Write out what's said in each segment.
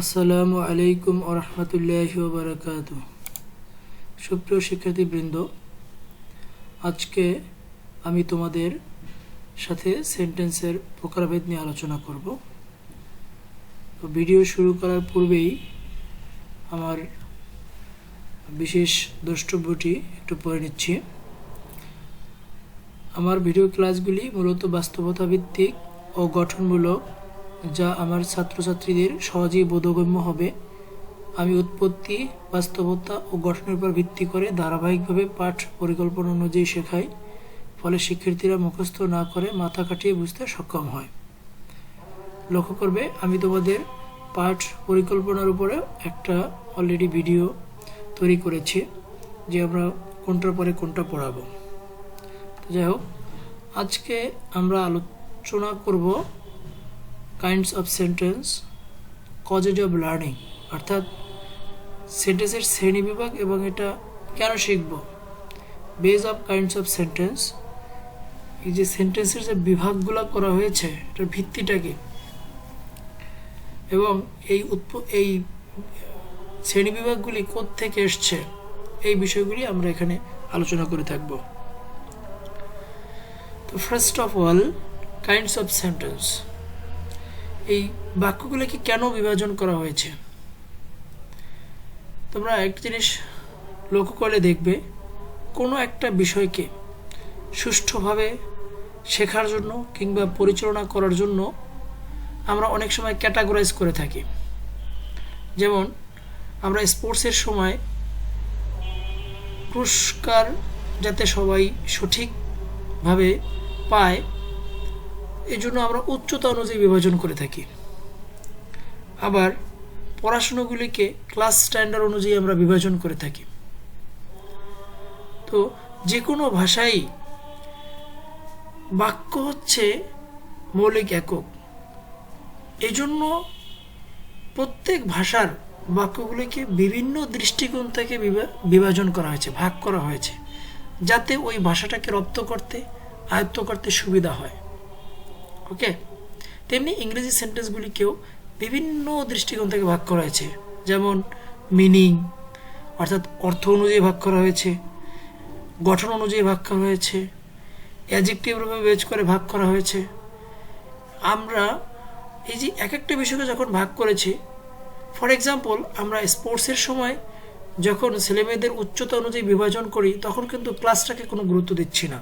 আসসালামু আলাইকুম ওয়া রাহমাতুল্লাহি ওয়া বারাকাতুহু। সুপ্রিয় শিক্ষার্থীবৃন্দ, আজকে আমি তোমাদের সাথে সেন্টেন্সের প্রকারভেদ নিয়ে আলোচনা করব। তো ভিডিও শুরু করার পূর্বেই আমার বিশেষ দ্রষ্টব্যটি একটু পড়ে নিচ্ছি। আমার ভিডিও ক্লাসগুলি মূলত বাস্তবতা ভিত্তিক ও গঠনমূলক, যা আমার ছাত্রছাত্রীদের সহজেই বোধগম্য হবে। আমি উৎপত্তি, বাস্তবতা ও গঠনের উপর ভিত্তি করে ধারাবাহিকভাবে পাঠ পরিকল্পনা অনুযায়ী শেখাই, ফলে শিক্ষার্থীরা মুখস্থ না করে মাথা খাটিয়ে বুঝতে সক্ষম হয়। লক্ষ্য করবে, আমি তোমাদের পাঠ পরিকল্পনার উপরে একটা অলরেডি ভিডিও তৈরি করেছি, যে আমরা কোনটার পরে কোনটা পড়াবো। তো যাই হোক, আজকে আমরা আলোচনা করব kinds of sentence, causes of learning, অর্থাৎ সেন্টেন্সের শ্রেণীবিভাগ এবং এটা কেন শিখব। Base of kinds of sentence, এই যে সেন্টেন্সের যে বিভাগগুলো করা হয়েছে এটার ভিত্তিটা কি, এবং এই শ্রেণীবিভাগগুলি কোত্থেকে এসছে, এই বিষয়গুলি আমরা এখানে আলোচনা করে থাকব। তো first of all, kinds of sentence, এই বাক্যগুলোকে কেন বিভাজন করা হয়েছে। তোমরা একটা জিনিস লক্ষ্য করলে দেখবে, কোনো একটা বিষয়কে সুষ্ঠুভাবে শেখার জন্য কিংবা পরিচালনা করার জন্য আমরা অনেক সময় ক্যাটাগরাইজ করে থাকি। যেমন আমরা স্পোর্টসের সময় পুরস্কার যাতে সবাই সঠিকভাবে পায়, এই জন্য আমরা উচ্চতা অনুযায়ী বিভাজন করে থাকি। আবার পড়াশোনাগুলিকে ক্লাস স্ট্যান্ডার্ড অনুযায়ী আমরা বিভাজন করে থাকি। তো যে কোনো ভাষাই বাক্য হচ্ছে মৌলিক একক, এই জন্য প্রত্যেক ভাষার বাক্যগুলিকে বিভিন্ন দৃষ্টিকোণ থেকে বিভাজন করা হয়েছে, ভাগ করা হয়েছে, যাতে ওই ভাষাটাকে রপ্ত করতে, আয়ত্ত করতে সুবিধা হয়। ওকে, তেমনি ইংরেজি সেন্টেন্সগুলিকেও বিভিন্ন দৃষ্টিকোণ থেকে ভাগ করা হয়েছে। যেমন মিনিং, অর্থাৎ অর্থ অনুযায়ী ভাগ করা হয়েছে, গঠন অনুযায়ী ভাগ করা হয়েছে, অ্যাডজেক্টিভভাবে বেজ করে ভাগ করা হয়েছে। আমরা এই যে এক একটা বিষয়কে যখন ভাগ করেছি, ফর এক্সাম্পল আমরা স্পোর্টসের সময় যখন ছেলেমেয়েদের উচ্চতা অনুযায়ী বিভাজন করি, তখন কিন্তু ক্লাসটাকে কোনো গুরুত্ব দিচ্ছি না।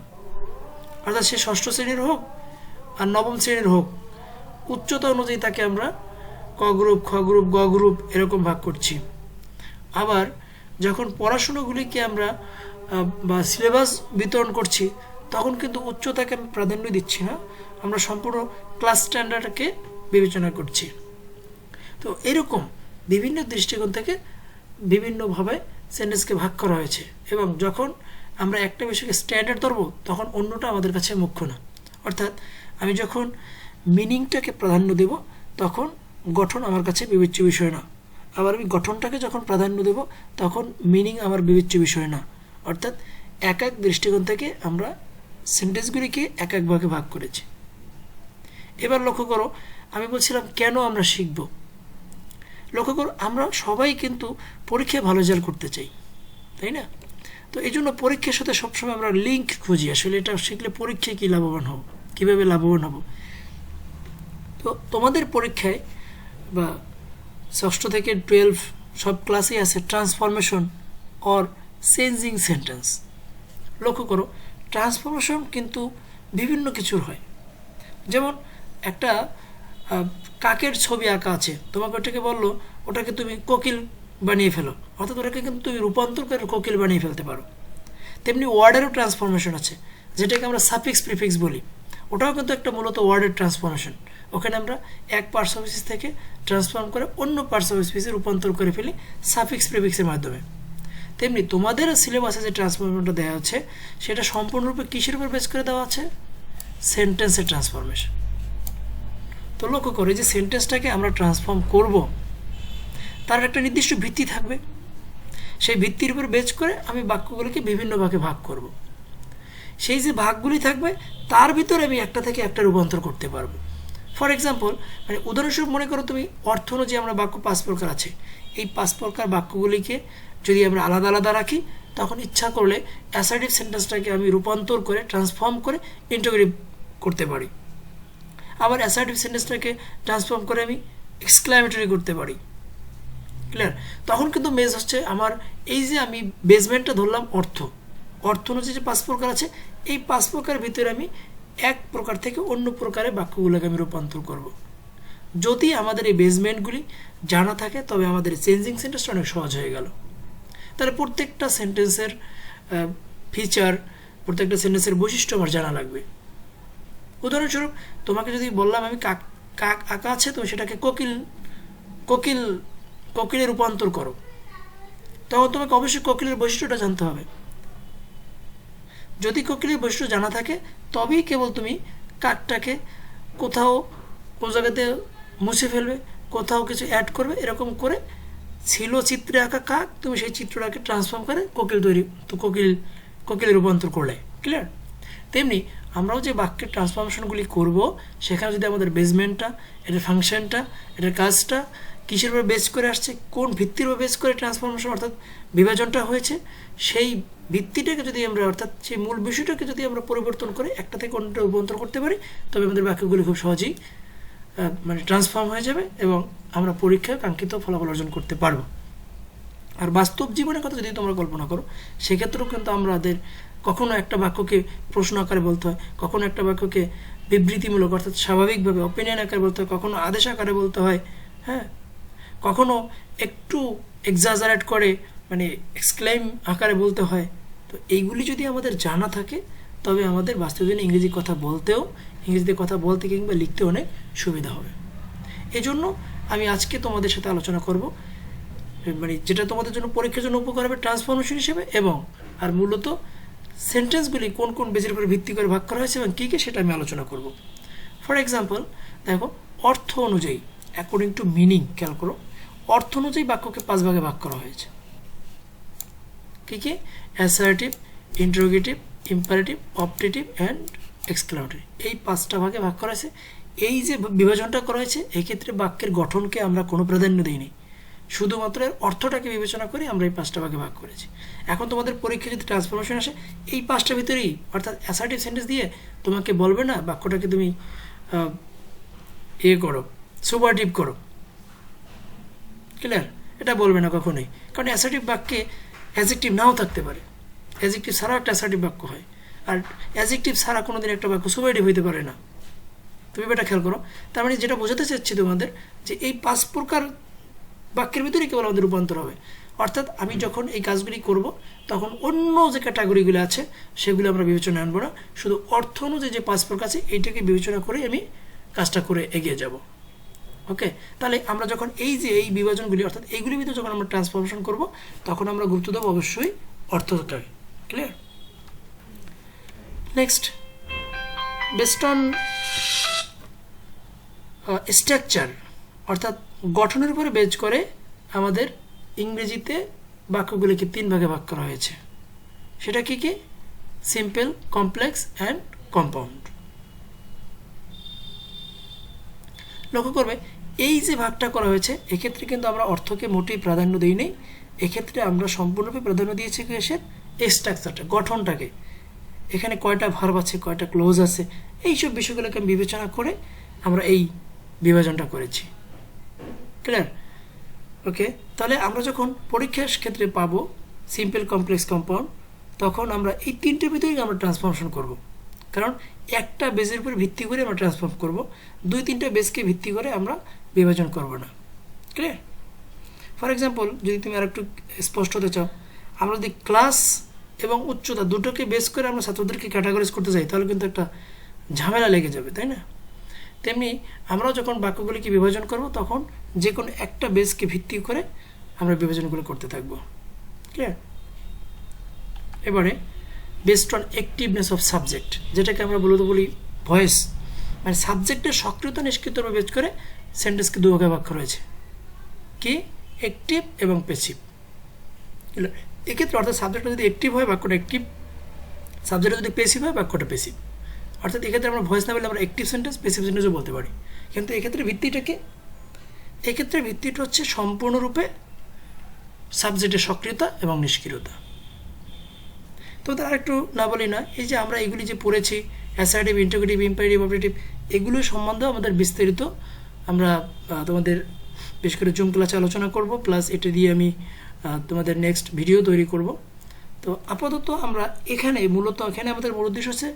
অর্থাৎ সে ষষ্ঠ শ্রেণীর হোক আর নবম শ্রেণীর হোক, উচ্চতা অনুযায়ী তাকে আমরা ক গ্রুপ, খ গ্রুপ, গ গ্রুপ এরকম ভাগ করছি। আবার যখন পড়াশুনোগুলিকে আমরা বা সিলেবাস বিতরণ করছি, তখন কিন্তু উচ্চতাকে আমি প্রাধান্য দিচ্ছি না, আমরা সম্পূর্ণ ক্লাস স্ট্যান্ডার্ডকে বিবেচনা করছি। তো এরকম বিভিন্ন দৃষ্টিকোণ থেকে বিভিন্নভাবে সেন্টেন্সকে ভাগ করা হয়েছে, এবং যখন আমরা একটা বিষয়কে স্ট্যান্ডার্ড ধরবো, তখন অন্যটা আমাদের কাছে মুখ্য না। অর্থাৎ আমি যখন মিনিংটাকে প্রাধান্য দেব, তখন গঠন আমার কাছে বিবেচ্য বিষয় না। আবার আমি গঠনটাকে যখন প্রাধান্য দেব, তখন মিনিং আমার বিবেচ্য বিষয় না। অর্থাৎ এক এক দৃষ্টিকোণ থেকে আমরা সেন্টেন্সগুলিকে এক এক ভাগে ভাগ করেছি। এবার লক্ষ্য করো, আমি বলছিলাম কেন আমরা শিখব। লক্ষ্য করো, আমরা সবাই কিন্তু পরীক্ষায় ভালো রেজাল্ট করতে চাই, তাই না? তো এই জন্য পরীক্ষার সাথে সবসময় আমরা লিঙ্ক খুঁজি, আসলে এটা শিখলে পরীক্ষায় কী লাভবান হব, কীভাবে লাভবান হব। তো তোমাদের পরীক্ষায় বা 6 থেকে 12 সব ক্লাসেই আছে ট্রান্সফরমেশন অর চেঞ্জিং সেন্টেন্স। লক্ষ্য করো, ট্রান্সফরমেশন কিন্তু বিভিন্ন কিছুর হয়। যেমন একটা কাকের ছবি আঁকা আছে, তোমাকে ওটাকে বললো ওটাকে তুমি কোকিল বানিয়ে ফেলো, অর্থাৎ ওটাকে কিন্তু তুমি রূপান্তর করে কোকিল বানিয়ে ফেলতে পারো। তেমনি ওয়ার্ডেরও ট্রান্সফরমেশন আছে, যেটাকে আমরা সাফিক্স প্রিফিক্স বলি। ওটাও কিন্তু একটা মূলত ওয়ার্ডের ট্রান্সফরমেশন। ওখানে আমরা এক পার্টস অফ স্পিচ থেকে ট্রান্সফর্ম করে অন্য পার্টস অফ স্পিচে রূপান্তর করে ফেলি সাফিক্স প্রিফিক্সের মাধ্যমে। তেমনি তোমাদের সিলেবাসে যে ট্রান্সফরমেশনটা দেওয়া হচ্ছে, সেটা সম্পূর্ণরূপে কিসের উপর বেস করে দেওয়া আছে? সেন্টেন্সের ট্রান্সফরমেশন। তো লক্ষ্য করে যে সেন্টেন্সটাকে আমরা ট্রান্সফর্ম করব, তার একটা নির্দিষ্ট ভিত্তি থাকবে। সেই ভিত্তির উপর বেস করে আমি বাক্যগুলিকে বিভিন্ন ভাগে ভাগ করব। সেই যে ভাগগুলি থাকবে, তার ভিতরে আমি একটা থেকে একটা রূপান্তর করতে পারবো। ফর এক্সাম্পল মানে উদাহরণস্বরূপ মনে করো তুমি অর্থ অনুযায়ী আমরা বাক্য 5 প্রকার আছে, এই 5 প্রকার বাক্যগুলিকে যদি আমরা আলাদা আলাদা রাখি তখন ইচ্ছা করলে অ্যাসার্টিভ সেন্টেন্সটাকে আমি রূপান্তর করে ট্রান্সফর্ম করে ইন্টিগ্রেটিভ করতে পারি, আবার অ্যাসার্টিভ সেন্টেন্সটাকে ট্রান্সফর্ম করে আমি এক্সক্লামেটরি করতে পারি। ক্লিয়ার? তখন কিন্তু মেজ হচ্ছে আমার এই যে আমি বেসমেন্টটা ধরলাম অর্থ অনুযায়ী যে 5 প্রকার আছে, এই 5 প্রকারের ভিতরে আমি এক প্রকার থেকে অন্য প্রকারে বাক্যগুলোকে আমি রূপান্তর করব। যদি আমাদের এই বেসমেন্টগুলি জানা থাকে তবে আমাদের চেঞ্জিং সেন্টেন্সটা অনেক সহজ হয়ে গেল। তাহলে প্রত্যেকটা সেন্টেন্সের ফিচার, প্রত্যেকটা সেন্টেন্সের বৈশিষ্ট্য আমার জানা লাগবে। উদাহরণস্বরূপ তোমাকে যদি বললাম আমি কাক আঁকা আছে, তো সেটাকে কোকিলে রূপান্তর করো, তখন তোমাকে অবশ্যই কোকিলের বৈশিষ্ট্যটা জানতে হবে। যদি কোকিলের বৈশিষ্ট্য জানা থাকে তবেই কেবল তুমি কাকটাকে কোথাও কোন জায়গাতে মুছে ফেলবে, কোথাও কিছু অ্যাড করবে, এরকম করে ছিল চিত্রে আঁকা কাক, তুমি সেই চিত্রটাকে ট্রান্সফর্ম করে কোকিলে রূপান্তর করলে। ক্লিয়ার? তেমনি আমরাও যে বাক্যের ট্রান্সফরমেশনগুলি করব সেখানে যদি আমাদের বেসমেন্টটা, এটার ফাংশনটা, এটার কাজটা কিসের উপর বেস করে আসছে, কোন ভিত্তির উপর বেস করে ট্রান্সফরমেশন অর্থাৎ বিভাজনটা হয়েছে, সেই ভিত্তিটাকে যদি আমরা অর্থাৎ সেই মূল বিষয়টাকে যদি আমরা পরিবর্তন করে একটা থেকে অন্যটা রূপান্তর করতে পারি তবে আমাদের বাক্যগুলি খুব সহজেই মানে ট্রান্সফর্ম হয়ে যাবে এবং আমরা পরীক্ষায় কাঙ্ক্ষিত ফলাফল অর্জন করতে পারবো। আর বাস্তব জীবনের কথা যদি তোমরা কল্পনা করো সেক্ষেত্রেও কিন্তু আমাদের কখনো একটা বাক্যকে প্রশ্ন আকারে বলতে হয়, কখনো একটা বাক্যকে বিবৃতিমূলক অর্থাৎ স্বাভাবিকভাবে অপিনিয়ন আকারে বলতে হয়, কখনো আদেশ আকারে বলতে হয়, হ্যাঁ, কখনো একটু এক্সাজারেট করে মানে এক্সক্লেম আকারে বলতে হয়। তো এইগুলি যদি আমাদের জানা থাকে তবে আমাদের বাস্তব জীবনে ইংরেজিতে কথা বলতে কিংবা লিখতে অনেক সুবিধা হবে। এজন্য আমি আজকে তোমাদের সাথে আলোচনা করব মানে যেটা তোমাদের জন্য পরীক্ষার জন্য উপকার হবে ট্রান্সফরমেশন হিসেবে, এবং আর মূলত সেন্টেন্সগুলি কোন কোন বেজের উপর ভিত্তি করে ভাগ করা হয়েছে এবং কী কী সেটা আমি আলোচনা করব। ফর এক্সাম্পল দেখো, অর্থ অনুযায়ী অ্যাকর্ডিং টু মিনিং, খেয়াল করো, অর্থ অনুযায়ী বাক্যকে 5 ভাগে ভাগ করা হয়েছে। কী কী? Assertive, interrogative, imperative, optative and exclamatory, এই 5টা ভাগে ভাগ করা হয়েছে। এই যে বিভাজনটা করা হয়েছে এক্ষেত্রে বাক্যের গঠনকে আমরা কোনো প্রাধান্য দিইনি, শুধুমাত্র এর অর্থটাকে বিবেচনা করে আমরা এই 5টা ভাগে ভাগ করেছি। এখন তোমাদের পরীক্ষা যদি ট্রান্সফরমেশন আসে এই 5টার ভিতরেই অর্থাৎ অ্যাসার্টিভ সেন্টেন্স দিয়ে তোমাকে বলবে না বাক্যটাকে তুমি করো, সুপারটিভ করো। ক্লিয়ার? এটা বলবে না কখনোই, কারণ অ্যাসার্টিভ বাক্যে অ্যাডজেক্টিভ নাও থাকতে পারে, অ্যাডজেক্টিভ ছাড়াও একটা অ্যাসার্টিভ বাক্য হয়, আর অ্যাডজেক্টিভ ছাড়া কোনোদিন একটা বাক্য সুপারটিভ হইতে পারে না। তুমি এটা খেয়াল করো। তার মানে যেটা বোঝাতে চাচ্ছি তোমাদের যে এই 5 প্রকার বাক্যের ভিতরে কেবল আমাদের রূপান্তর হবে, অর্থাৎ আমি যখন এই কাজগুলি করব তখন অন্য যে ক্যাটাগরিগুলো আছে সেগুলো আমরা বিবেচনা আনবো না, শুধু অর্থ অনুযায়ী যে 5 প্রকার আছে এইটাকে বিবেচনা করে আমি কাজটা করে এগিয়ে যাব। ওকে, তাহলে আমরা যখন এই বিভাজনগুলি অর্থাৎ এইগুলির ভিতরে যখন আমরা ট্রান্সফরমেশন করব তখন আমরা গুরুত্ব দেবো অবশ্যই অর্থটাকে। Clear? Next, based on structure অর্থাৎ গঠনের উপরে বেজ করে আমাদের ইংরেজিতে বাক্যগুলিকে 3 ভাগে ভাগ করা হয়েছে। সেটা কি কি? Simple, complex and compound. লক্ষ্য করবে এই যে ভাগটা করা হয়েছে এক্ষেত্রে কিন্তু আমরা অর্থকে মোটেই প্রাধান্য দিই নেই, এক্ষেত্রে আমরা সম্পূর্ণরূপে প্রাধান্য দিয়েছি কিসের? স্ট্রাকচারটা, গঠনটাকে। এখানে কয়টা ভার্ব আছে, কয়টা ক্লোজ আছে, এইসব বিষয়গুলোকে বিবেচনা করে আমরা এই বিভাজনটা করেছি। ক্লিয়ার? ওকে, তাহলে আমরা যখন পরীক্ষার ক্ষেত্রে পাবো সিম্পল, কমপ্লেক্স, কম্পাউন্ড, তখন আমরা এই 3টের ভিতরেই আমরা ট্রান্সফরমেশন করব, কারণ একটা বেজের উপর ভিত্তি করে আমরা ট্রান্সফর্ম করব, 2-3টা বেজকে ভিত্তি করে আমরা বিভাজন করব না। ক্লিয়ার? ফর এক্সাম্পল যদি তুমি আর একটু স্পষ্ট হতে চাও, আমরা যদি ক্লাস এবং উচ্চতা দুটোকে বেস করে আমরা ছাত্রদেরকে ক্যাটাগরাইজ করতে চাই তাহলে কিন্তু একটা ঝামেলা লেগে যাবে, তাই না? তেমনি আমরাও যখন বাক্যগুলিকে বিভাজন করব তখন যে কোনো একটা বেসকে ভিত্তি করে আমরা বিভাজনগুলো করতে থাকব। ক্লিয়ার? এবারে based on activeness of subject, যেটাকে আমরা বলি ভয়েস, মানে সাবজেক্টের সক্রিয়তা নিষ্ক্রিয়তার উপর বেস করে সেন্টেন্সকে 2 ভাগে ভাগ করা হয়েছে। কি? অ্যাক্টিভ এবং প্যাসিভ। এক্ষেত্রে অর্থাৎ সাবজেক্টটা যদি অ্যাক্টিভ হয় বাক্যটা অ্যাক্টিভ, সাবজেক্টটা যদি প্যাসিভ হয় বাক্যটা প্যাসিভ। অর্থাৎ এক্ষেত্রে আমরা ভয়েস না বলে আমরা অ্যাক্টিভ সেন্টেন্স, প্যাসিভ সেন্টেন্সও বলতে পারি। কিন্তু এক্ষেত্রে ভিত্তিটা কি? এক্ষেত্রে ভিত্তিটা হচ্ছে সম্পূর্ণরূপে সাবজেক্টের সক্রিয়তা এবং নিষ্ক্রিয়তা। তো তার একটু না বলি না, এই যে আমরা এগুলি যে পড়েছি অ্যাসার্টিভ, ইন্টিগ্রেটিভ, ইম্পারেটিভ, অপারেটিভ, এগুলো সম্বন্ধেও আমাদের বিস্তারিত আমরা তোমাদের বিশেষ করে জুম ক্লাসে আলোচনা করব, প্লাস এটা দিয়ে আমি তোমাদের নেক্সট ভিডিও তৈরি করব। তো আপাতত আমরা এখানে আমাদের মূল উদ্দেশ্য হচ্ছে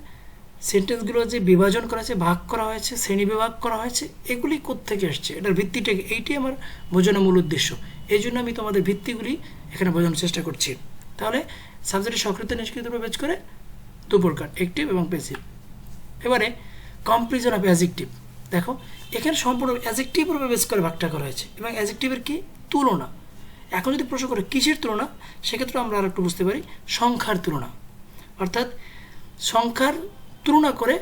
সেন্টেন্সগুলো যে বিভাজন করা হয়েছে, ভাগ করা হয়েছে, শ্রেণী বিভাগ করা হয়েছে, এগুলি কোত্থেকে আসছে, এটার ভিত্তিটা এইটি আমার বোঝানোর মূল উদ্দেশ্য। এই জন্য আমি তোমাদের ভিত্তিগুলি এখানে বোঝানোর চেষ্টা করছি। তাহলে সাবজেক্টের সক্রিয়তা নিষ্ক্রিয়তা বেজ করে দু প্রকার, অ্যাক্টিভ এবং প্যাসিভ। এবারে কম্পারিজন অফ অ্যাডজেক্টিভ, দেখো এখানে সম্পূর্ণ অ্যাডজেক্টিভের উপর বেস করে ভাগটা করা হয়েছে এবং অ্যাডজেক্টিভের কি তুলনা। এখন যদি প্রশ্ন করে কিসের তুলনা, সেক্ষেত্রে আমরা আর একটু বুঝতে পারি সংখ্যার তুলনা, অর্থাৎ সংখ্যার তুলনা করে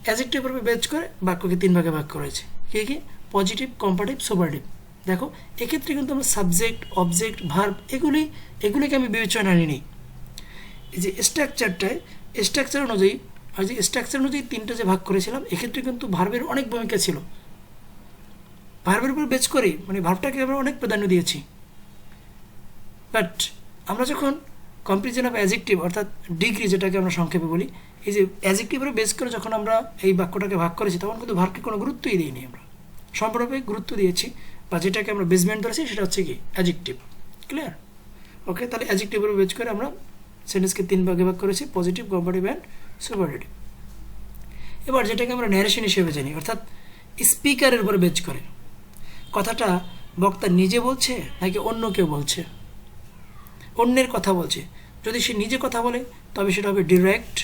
অ্যাডজেক্টিভের উপর বেস করে বাক্যকে তিন ভাগে ভাগ করা হয়েছে। কি কি? Positive, comparative, superlative. দেখো এক্ষেত্রে কিন্তু আমরা সাবজেক্ট, অবজেক্ট, ভার্ব এগুলিকে আমি বিবেচনা নিই। এই যে স্ট্রাকচার অনুযায়ী আর যে স্ট্রাকচার অনুযায়ী তিনটা যে ভাগ করেছিলাম, এক্ষেত্রে কিন্তু ভার্বের অনেক ভূমিকা ছিল। ভার্বের উপর বেস করে মানে ভার্বটাকে আমরা অনেক প্রাধান্য দিয়েছি। বাট আমরা যখন কম্পারিজন অফ অ্যাডজেক্টিভ অর্থাৎ ডিগ্রি যেটাকে আমরা সংক্ষেপে বলি, এই যে অ্যাডজেক্টিভের বেস করে যখন আমরা এই বাক্যটাকে ভাগ করেছি, তখন কিন্তু ভার্বকে কোনো গুরুত্বই দিইনি, আমরা সম্পূর্ণভাবে গুরুত্ব দিয়েছি, বা যেটাকে আমরা বেসমেন্ট ধরেছি সেটা হচ্ছে কি অ্যাডজেক্টিভ। ক্লিয়ার? ওকে, তাহলে অ্যাডজেক্টিভের বেস করে আমরা সেন্টেন্সকে তিন ভাগে ভাগ করেছি, পজিটিভ, কম্পারেটিভ অ্যান্ড সুপারলেটিভ। এবার যেটাকে আমরা ন্যারেশন হিসেবে জানি, অর্থাৎ স্পিকারের উপরে বেস করে কথাটা বক্তা নিজে বলছে নাকি অন্য কেউ বলছে, অন্যের কথা বলছে। যদি সে নিজে কথা বলে তবে সেটা হবে ডিরেক্ট,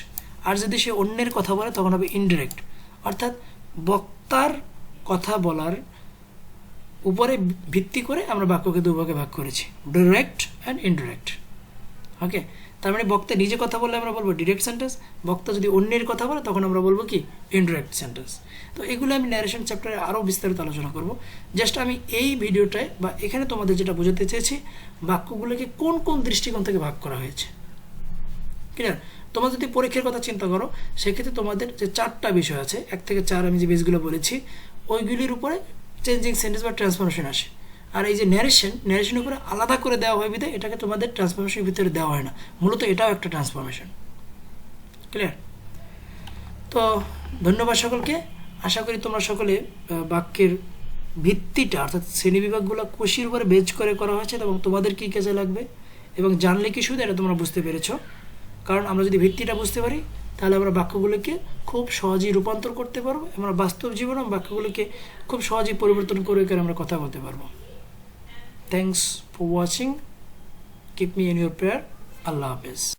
আর যদি সে অন্যের কথা বলে তখন হবে ইনডিরেক্ট। অর্থাৎ বক্তার কথা বলার উপরে ভিত্তি করে আমরা বাক্যকে দুভাগে ভাগ করেছি, ডিরেক্ট অ্যান্ড ইনডিরেক্ট। ওকে, তার মানে বক্তা নিজে কথা বললে আমরা বলবো ডিরেক্ট সেন্টেন্স, বক্তা যদি অন্যের কথা বলে তখন আমরা বলবো কি ইনডিরেক্ট সেন্টেন্স। তো এগুলো আমি ন্যারেশন চ্যাপ্টারে আরও বিস্তারিত আলোচনা করব। জাস্ট আমি এই ভিডিওটায় বা এখানে তোমাদের যেটা বোঝাতে চেয়েছি, বাক্যগুলোকে কোন কোন দৃষ্টিকোণ থেকে ভাগ করা হয়েছে। ক্লিয়ার? তোমরা যদি পরীক্ষার কথা চিন্তা করো, সেক্ষেত্রে তোমাদের যে চারটা বিষয় আছে, 1 থেকে 4 আমি যে বেসগুলো বলেছি, ওইগুলির উপরে চেঞ্জিং সেন্টেন্স বা ট্রান্সফরমেশন আসে। আর এই যে ন্যারেশনের উপরে আলাদা করে দেওয়া হয় বিধে এটাকে তোমাদের ট্রান্সফরমেশনের ভিতরে দেওয়া হয় না, মূলত এটাও একটা ট্রান্সফরমেশন। ক্লিয়ার? তো ধন্যবাদ সকলকে। আশা করি তোমরা সকলে বাক্যের ভিত্তিটা অর্থাৎ শ্রেণীবিভাগগুলো কোষির উপরে বেজ করে করা হয়েছে এবং তোমাদের কী কাজে লাগবে এবং জানলে কি শুধু এটা তোমরা বুঝতে পেরেছ। কারণ আমরা যদি ভিত্তিটা বুঝতে পারি তাহলে আমরা বাক্যগুলোকে খুব সহজেই রূপান্তর করতে পারবো, আমরা বাস্তব জীবনে বাক্যগুলোকে খুব সহজেই পরিবর্তন করে আমরা কথা বলতে পারবো। Thanks for watching. Keep me in your prayer. Allah Hafiz.